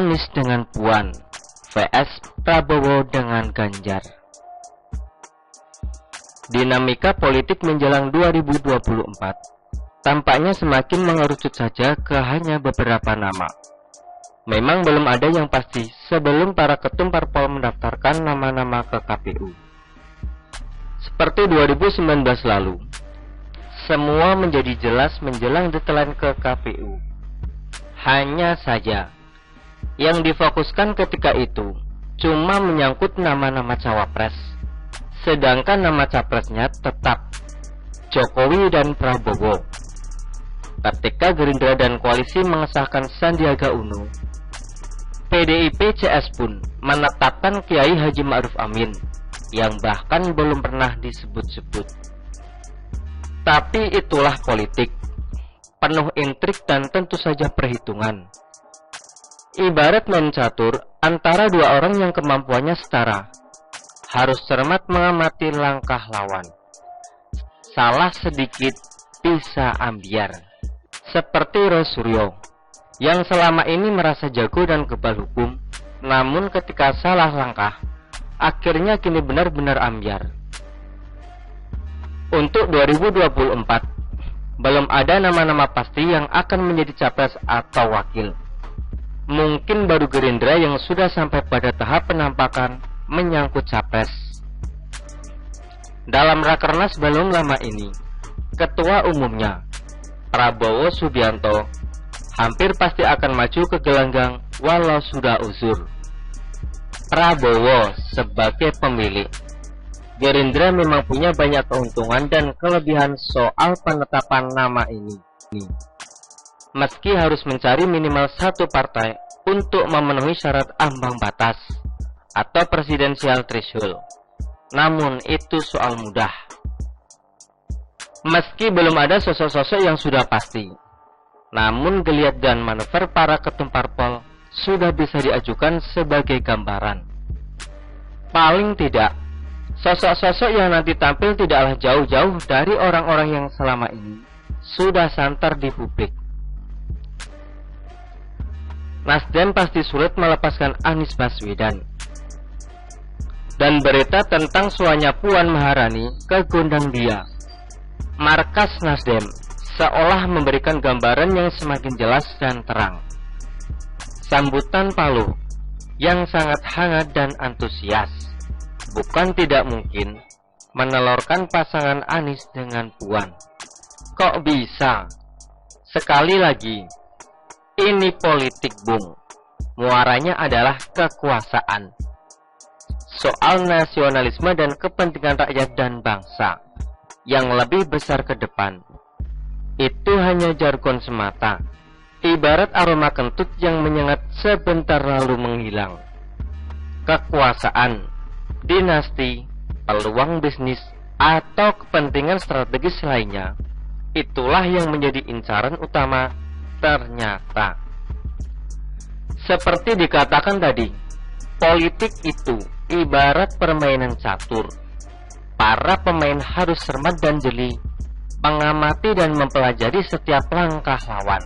Anies dengan Puan vs Prabowo dengan Ganjar. Dinamika politik menjelang 2024 tampaknya semakin mengerucut saja ke hanya beberapa nama. Memang belum ada yang pasti sebelum para ketum parpol mendaftarkan nama-nama ke KPU. Seperti 2019 lalu, semua menjadi jelas menjelang deadline ke KPU. Hanya saja, yang difokuskan ketika itu cuma menyangkut nama-nama cawapres, sedangkan nama capresnya tetap Jokowi dan Prabowo. Ketika Gerindra dan koalisi mengesahkan Sandiaga Uno, PDIP CS pun menetapkan Kiai Haji Ma'ruf Amin yang bahkan belum pernah disebut-sebut. Tapi itulah politik, penuh intrik dan tentu saja perhitungan. Ibarat main catur antara dua orang yang kemampuannya setara, harus cermat mengamati langkah lawan. Salah sedikit bisa ambiar. Seperti Rosuryo, yang selama ini merasa jago dan kebal hukum, namun ketika salah langkah, akhirnya kini benar-benar ambiar. Untuk 2024, belum ada nama-nama pasti yang akan menjadi capres atau wakil. Mungkin baru Gerindra yang sudah sampai pada tahap penampakan menyangkut capres. Dalam rakernas belum lama ini, ketua umumnya Prabowo Subianto hampir pasti akan maju ke gelanggang walau sudah uzur. Prabowo sebagai pemilik, Gerindra memang punya banyak keuntungan dan kelebihan soal penetapan nama ini. Meski harus mencari minimal satu partai untuk memenuhi syarat ambang batas atau presidensial threshold, namun itu soal mudah. Meski belum ada sosok-sosok yang sudah pasti, namun geliat dan manuver para ketum parpol sudah bisa diajukan sebagai gambaran. Paling tidak, sosok-sosok yang nanti tampil tidaklah jauh-jauh dari orang-orang yang selama ini sudah santer di publik. Nasdem pasti sulit melepaskan Anies Baswedan. Dan berita tentang suanya Puan Maharani ke gondang dia, markas Nasdem seolah memberikan gambaran yang semakin jelas dan terang. Sambutan Paluh yang sangat hangat dan antusias, bukan tidak mungkin menelurkan pasangan Anies dengan Puan. Kok bisa? Sekali lagi, ini politik, Bung. Muaranya adalah kekuasaan. Soal nasionalisme dan kepentingan rakyat dan bangsa yang lebih besar ke depan. Itu hanya jargon semata, ibarat aroma kentut yang menyengat sebentar lalu menghilang. Kekuasaan, dinasti, peluang bisnis, atau kepentingan strategis lainnya, itulah yang menjadi incaran utama ternyata. Seperti dikatakan tadi, politik itu ibarat permainan catur. Para pemain harus cermat dan jeli, mengamati dan mempelajari setiap langkah lawan.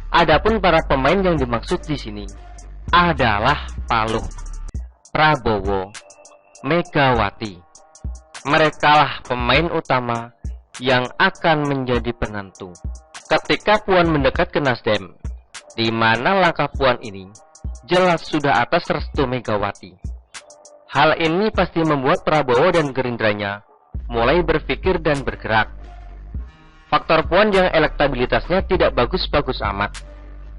Adapun para pemain yang dimaksud di sini adalah Paluh, Prabowo, Megawati. Merekalah pemain utama yang akan menjadi penentu. Ketika Puan mendekat ke Nasdem, di mana langkah Puan ini jelas sudah atas restu Megawati. Hal ini pasti membuat Prabowo dan Gerindranya mulai berpikir dan bergerak. Faktor Puan yang elektabilitasnya tidak bagus-bagus amat,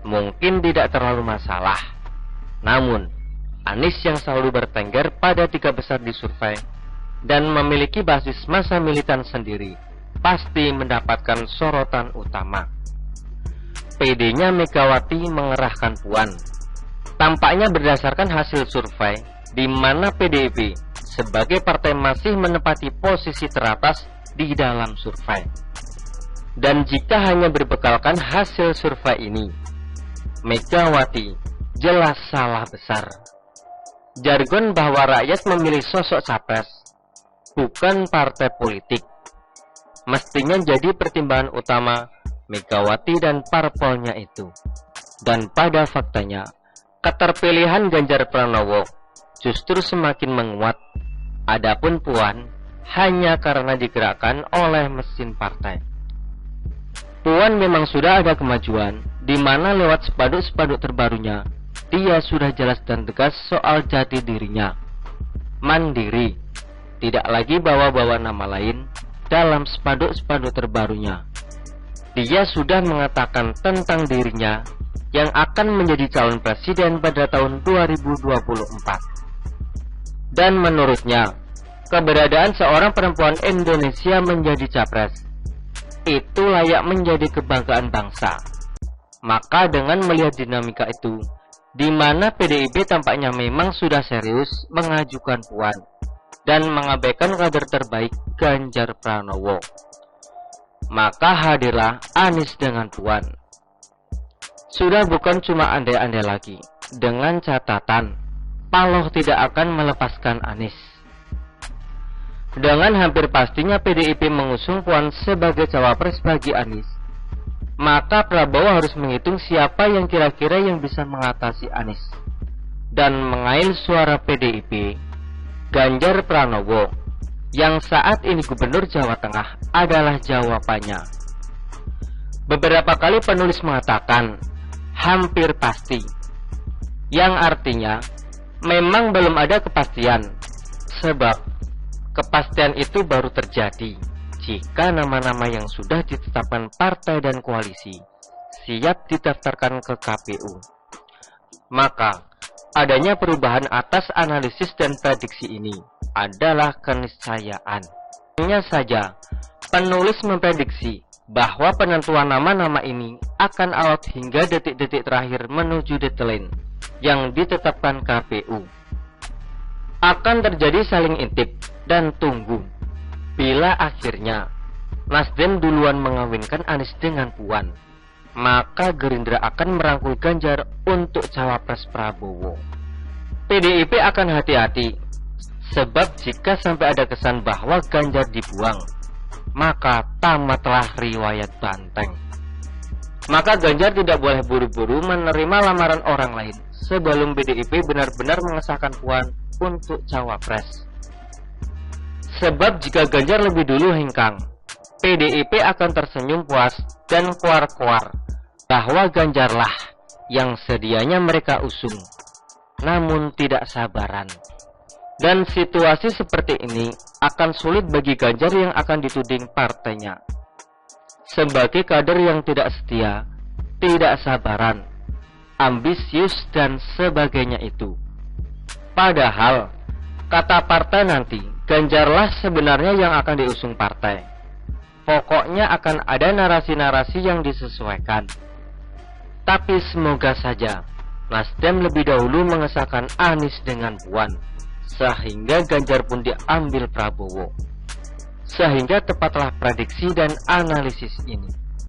mungkin tidak terlalu masalah. Namun, Anies yang selalu bertengger pada 3 besar di survei dan memiliki basis massa militan sendiri, pasti mendapatkan sorotan utama. PD-nya Megawati mengerahkan Puan. Tampaknya berdasarkan hasil survei, di mana PDIP sebagai partai masih menempati posisi teratas di dalam survei. Dan jika hanya berbekalkan hasil survei ini, Megawati jelas salah besar. Jargon bahwa rakyat memilih sosok capres, bukan partai politik, mestinya jadi pertimbangan utama Megawati dan parpolnya itu. Dan pada faktanya, keterpilihan Ganjar Pranowo justru semakin menguat. Adapun Puan hanya karena digerakkan oleh mesin partai. Puan memang sudah ada kemajuan, di mana lewat spanduk-spanduk terbarunya, dia sudah jelas dan tegas soal jati dirinya. Mandiri, tidak lagi bawa-bawa nama lain dalam spanduk-spanduk terbarunya. Dia sudah mengatakan tentang dirinya yang akan menjadi calon presiden pada tahun 2024. Dan menurutnya, keberadaan seorang perempuan Indonesia menjadi capres itu layak menjadi kebanggaan bangsa. Maka dengan melihat dinamika itu, di mana PDIP tampaknya memang sudah serius mengajukan Puan dan mengabaikan kader terbaik Ganjar Pranowo, maka hadirlah Anies dengan Puan. Sudah bukan cuma andai-andai lagi, dengan catatan Paloh tidak akan melepaskan Anies. Dengan hampir pastinya PDIP mengusung Puan sebagai cawapres bagi Anies, maka Prabowo harus menghitung siapa yang kira-kira yang bisa mengatasi Anies. Dan mengail suara PDIP, Ganjar Pranowo yang saat ini Gubernur Jawa Tengah adalah jawabannya. Beberapa kali penulis mengatakan hampir pasti, yang artinya memang belum ada kepastian, sebab kepastian itu baru terjadi jika nama-nama yang sudah ditetapkan partai dan koalisi siap didaftarkan ke KPU. Maka adanya perubahan atas analisis dan prediksi ini adalah keniscayaan. Hanya saja penulis memprediksi bahwa penentuan nama-nama ini akan alot hingga detik-detik terakhir menuju deadline yang ditetapkan KPU. Akan terjadi saling intip dan tunggu. Bila akhirnya Nasdem duluan mengawinkan Anies dengan Puan, maka Gerindra akan merangkul Ganjar untuk cawapres Prabowo. PDIP akan hati-hati, sebab jika sampai ada kesan bahwa Ganjar dibuang, maka tamatlah riwayat banteng. Maka Ganjar tidak boleh buru-buru menerima lamaran orang lain sebelum PDIP benar-benar mengesahkan Puan untuk cawapres. Sebab jika Ganjar lebih dulu hengkang, PDIP akan tersenyum puas dan kuar-kuar bahwa Ganjarlah yang sedianya mereka usung, namun tidak sabaran. Dan situasi seperti ini akan sulit bagi Ganjar yang akan dituding partainya sebagai kader yang tidak setia, tidak sabaran, ambisius dan sebagainya itu. Padahal kata partai nanti, Ganjarlah sebenarnya yang akan diusung partai. Pokoknya akan ada narasi-narasi yang disesuaikan. Tapi semoga saja Nasdem lebih dahulu mengesahkan Anies dengan Puan, sehingga Ganjar pun diambil Prabowo. Sehingga tepatlah prediksi dan analisis ini.